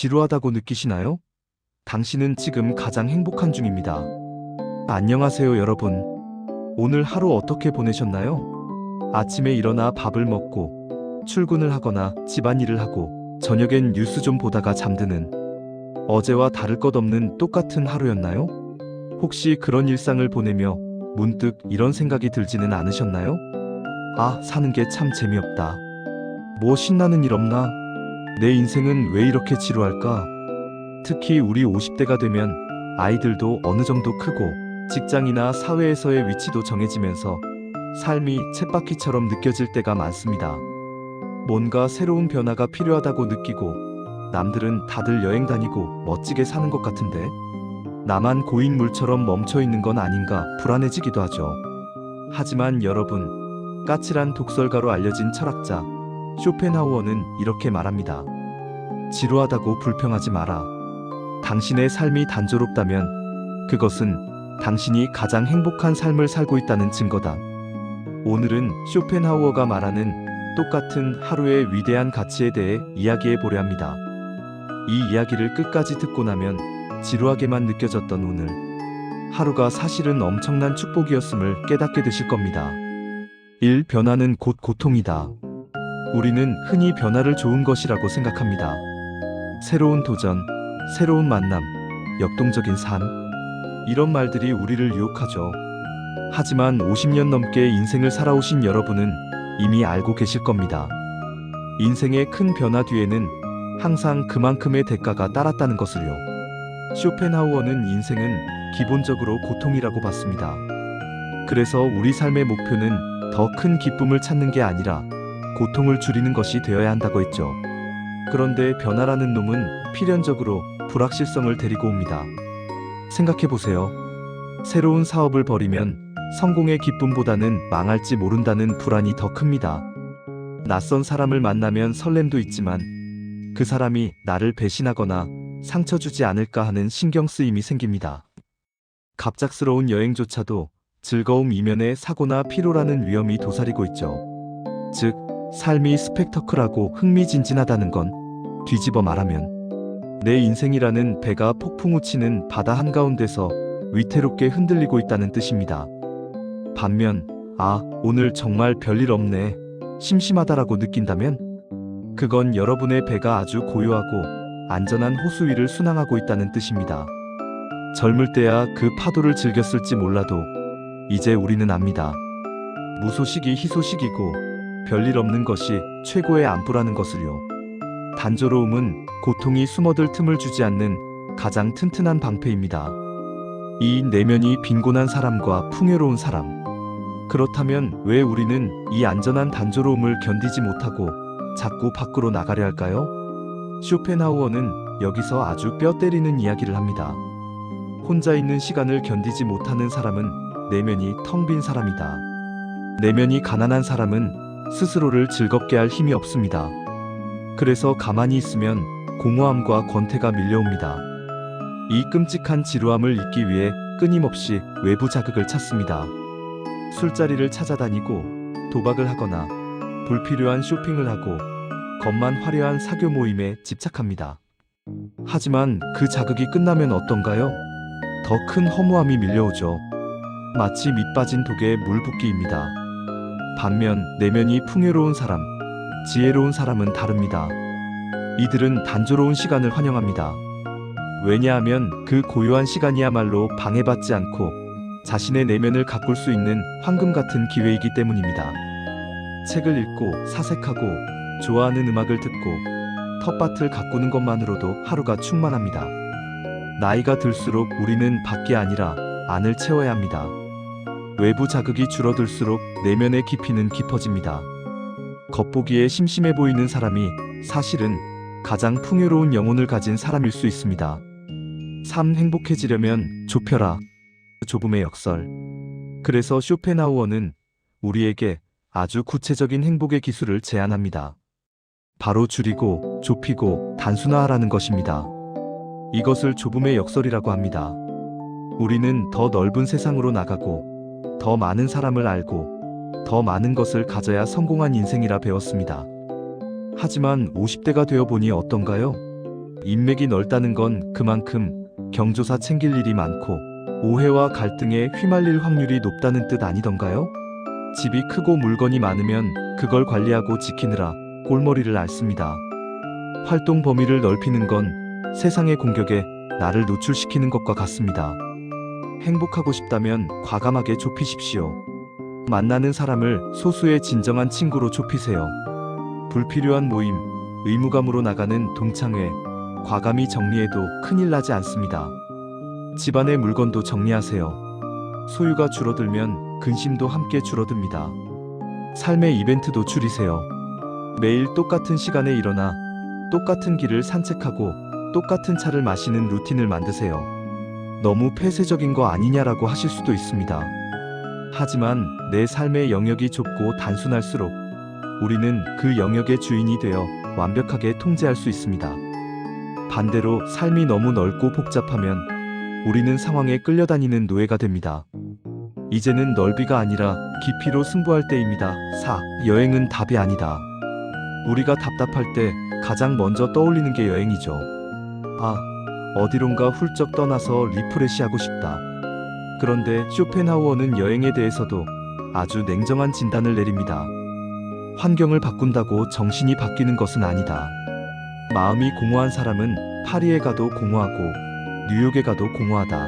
지루하다고 느끼시나요? 당신은 지금 가장 행복한 중입니다. 안녕하세요, 여러분. 오늘 하루 어떻게 보내셨나요? 아침에 일어나 밥을 먹고 출근을 하거나 집안일을 하고 저녁엔 뉴스 좀 보다가 잠드는 어제와 다를 것 없는 똑같은 하루였나요? 혹시 그런 일상을 보내며 문득 이런 생각이 들지는 않으셨나요? 아, 사는 게 참 재미없다. 뭐 신나는 일 없나? 내 인생은 왜 이렇게 지루할까? 특히 우리 50대가 되면 아이들도 어느 정도 크고 직장이나 사회에서의 위치도 정해지면서 삶이 쳇바퀴처럼 느껴질 때가 많습니다. 뭔가 새로운 변화가 필요하다고 느끼고 남들은 다들 여행 다니고 멋지게 사는 것 같은데 나만 고인물처럼 멈춰 있는 건 아닌가 불안해지기도 하죠. 하지만 여러분, 까칠한 독설가로 알려진 철학자 쇼펜하우어는 이렇게 말합니다. 지루하다고 불평하지 마라. 당신의 삶이 단조롭다면 그것은 당신이 가장 행복한 삶을 살고 있다는 증거다. 오늘은 쇼펜하우어가 말하는 똑같은 하루의 위대한 가치에 대해 이야기해 보려 합니다. 이 이야기를 끝까지 듣고 나면 지루하게만 느껴졌던 오늘 하루가 사실은 엄청난 축복이었음을 깨닫게 되실 겁니다. 1. 변화는 곧 고통이다. 우리는 흔히 변화를 좋은 것이라고 생각합니다. 새로운 도전, 새로운 만남, 역동적인 삶, 이런 말들이 우리를 유혹하죠. 하지만 50년 넘게 인생을 살아오신 여러분은 이미 알고 계실 겁니다. 인생의 큰 변화 뒤에는 항상 그만큼의 대가가 따랐다는 것을요. 쇼펜하우어는 인생은 기본적으로 고통이라고 봤습니다. 그래서 우리 삶의 목표는 더 큰 기쁨을 찾는 게 아니라 고통을 줄이는 것이 되어야 한다고 했죠. 그런데 변화라는 놈은 필연적으로 불확실성을 데리고 옵니다. 생각해보세요. 새로운 사업을 벌이면 성공의 기쁨보다는 망할지 모른다는 불안이 더 큽니다. 낯선 사람을 만나면 설렘도 있지만 그 사람이 나를 배신하거나 상처 주지 않을까 하는 신경 쓰임이 생깁니다. 갑작스러운 여행조차도 즐거움 이면에 사고나 피로라는 위험이 도사리고 있죠. 즉, 삶이 스펙터클하고 흥미진진하다는 건 뒤집어 말하면 내 인생이라는 배가 폭풍 우치는 바다 한가운데서 위태롭게 흔들리고 있다는 뜻입니다. 반면, 아, 오늘 정말 별일 없네, 심심하다라고 느낀다면 그건 여러분의 배가 아주 고요하고 안전한 호수 위를 순항하고 있다는 뜻입니다. 젊을 때야 그 파도를 즐겼을지 몰라도 이제 우리는 압니다. 무소식이 희소식이고 별일 없는 것이 최고의 안부라는 것을요. 단조로움은 고통이 숨어들 틈을 주지 않는 가장 튼튼한 방패입니다. 이 내면이 빈곤한 사람과 풍요로운 사람. 그렇다면 왜 우리는 이 안전한 단조로움을 견디지 못하고 자꾸 밖으로 나가려 할까요? 쇼펜하우어는 여기서 아주 뼈 때리는 이야기를 합니다. 혼자 있는 시간을 견디지 못하는 사람은 내면이 텅 빈 사람이다. 내면이 가난한 사람은 스스로를 즐겁게 할 힘이 없습니다. 그래서 가만히 있으면 공허함과 권태가 밀려옵니다. 이 끔찍한 지루함을 잊기 위해 끊임없이 외부 자극을 찾습니다. 술자리를 찾아다니고 도박을 하거나 불필요한 쇼핑을 하고 겉만 화려한 사교 모임에 집착합니다. 하지만 그 자극이 끝나면 어떤가요? 더 큰 허무함이 밀려오죠. 마치 밑 빠진 독에 물 붓기입니다. 반면 내면이 풍요로운 사람, 지혜로운 사람은 다릅니다. 이들은 단조로운 시간을 환영합니다. 왜냐하면 그 고요한 시간이야말로 방해받지 않고 자신의 내면을 가꿀 수 있는 황금 같은 기회이기 때문입니다. 책을 읽고 사색하고 좋아하는 음악을 듣고 텃밭을 가꾸는 것만으로도 하루가 충만합니다. 나이가 들수록 우리는 밖이 아니라 안을 채워야 합니다. 외부 자극이 줄어들수록 내면의 깊이는 깊어집니다. 겉보기에 심심해 보이는 사람이 사실은 가장 풍요로운 영혼을 가진 사람일 수 있습니다. 삶 행복해지려면 좁혀라. 좁음의 역설. 그래서 쇼펜하우어는 우리에게 아주 구체적인 행복의 기술을 제안합니다. 바로 줄이고 좁히고 단순화하라는 것입니다. 이것을 좁음의 역설이라고 합니다. 우리는 더 넓은 세상으로 나가고 더 많은 사람을 알고 더 많은 것을 가져야 성공한 인생이라 배웠습니다. 하지만 50대가 되어 보니 어떤가요? 인맥이 넓다는 건 그만큼 경조사 챙길 일이 많고 오해와 갈등에 휘말릴 확률이 높다는 뜻 아니던가요? 집이 크고 물건이 많으면 그걸 관리하고 지키느라 꼴머리를 앓습니다. 활동 범위를 넓히는 건 세상의 공격에 나를 노출시키는 것과 같습니다. 행복하고 싶다면 과감하게 좁히십시오. 만나는 사람을 소수의 진정한 친구로 좁히세요. 불필요한 모임, 의무감으로 나가는 동창회, 과감히 정리해도 큰일 나지 않습니다. 집안의 물건도 정리하세요. 소유가 줄어들면 근심도 함께 줄어듭니다. 삶의 이벤트도 줄이세요. 매일 똑같은 시간에 일어나 똑같은 길을 산책하고 똑같은 차를 마시는 루틴을 만드세요. 너무 폐쇄적인 거 아니냐라고 하실 수도 있습니다. 하지만 내 삶의 영역이 좁고 단순할수록 우리는 그 영역의 주인이 되어 완벽하게 통제할 수 있습니다. 반대로 삶이 너무 넓고 복잡하면 우리는 상황에 끌려다니는 노예가 됩니다. 이제는 넓이가 아니라 깊이로 승부할 때입니다. 4. 여행은 답이 아니다. 우리가 답답할 때 가장 먼저 떠올리는 게 여행이죠. 아, 어디론가 훌쩍 떠나서 리프레시하고 싶다. 그런데 쇼펜하우어는 여행에 대해서도 아주 냉정한 진단을 내립니다. 환경을 바꾼다고 정신이 바뀌는 것은 아니다. 마음이 공허한 사람은 파리에 가도 공허하고 뉴욕에 가도 공허하다.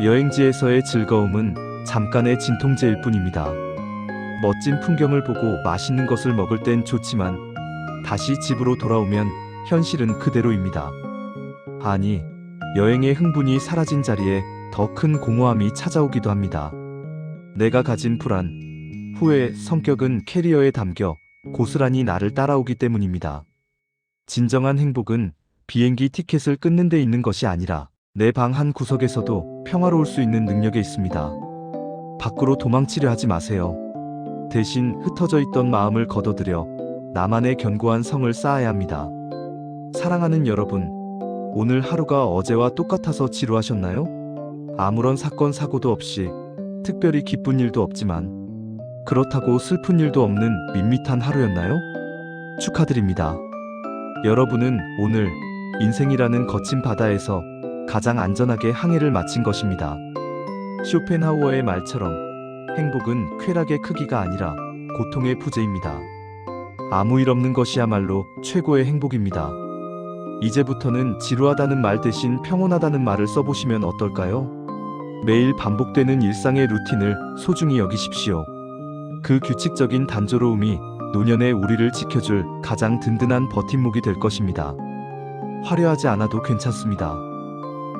여행지에서의 즐거움은 잠깐의 진통제일 뿐입니다. 멋진 풍경을 보고 맛있는 것을 먹을 땐 좋지만 다시 집으로 돌아오면 현실은 그대로입니다. 아니, 여행의 흥분이 사라진 자리에 더 큰 공허함이 찾아오기도 합니다. 내가 가진 불안, 후회, 성격은 캐리어에 담겨 고스란히 나를 따라오기 때문입니다. 진정한 행복은 비행기 티켓을 끊는 데 있는 것이 아니라 내 방 한 구석에서도 평화로울 수 있는 능력에 있습니다. 밖으로 도망치려 하지 마세요. 대신 흩어져 있던 마음을 걷어들여 나만의 견고한 성을 쌓아야 합니다. 사랑하는 여러분, 오늘 하루가 어제와 똑같아서 지루하셨나요? 아무런 사건 사고도 없이 특별히 기쁜 일도 없지만 그렇다고 슬픈 일도 없는 밋밋한 하루였나요? 축하드립니다. 여러분은 오늘 인생이라는 거친 바다에서 가장 안전하게 항해를 마친 것입니다. 쇼펜하우어의 말처럼 행복은 쾌락의 크기가 아니라 고통의 부재입니다. 아무 일 없는 것이야말로 최고의 행복입니다. 이제부터는 지루하다는 말 대신 평온하다는 말을 써보시면 어떨까요? 매일 반복되는 일상의 루틴을 소중히 여기십시오. 그 규칙적인 단조로움이 노년의 우리를 지켜줄 가장 든든한 버팀목이 될 것입니다. 화려하지 않아도 괜찮습니다.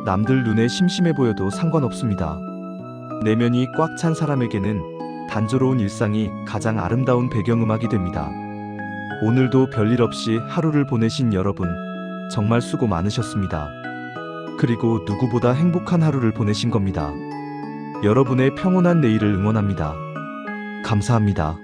남들 눈에 심심해 보여도 상관없습니다. 내면이 꽉 찬 사람에게는 단조로운 일상이 가장 아름다운 배경음악이 됩니다. 오늘도 별일 없이 하루를 보내신 여러분, 정말 수고 많으셨습니다. 그리고 누구보다 행복한 하루를 보내신 겁니다. 여러분의 평온한 내일을 응원합니다. 감사합니다.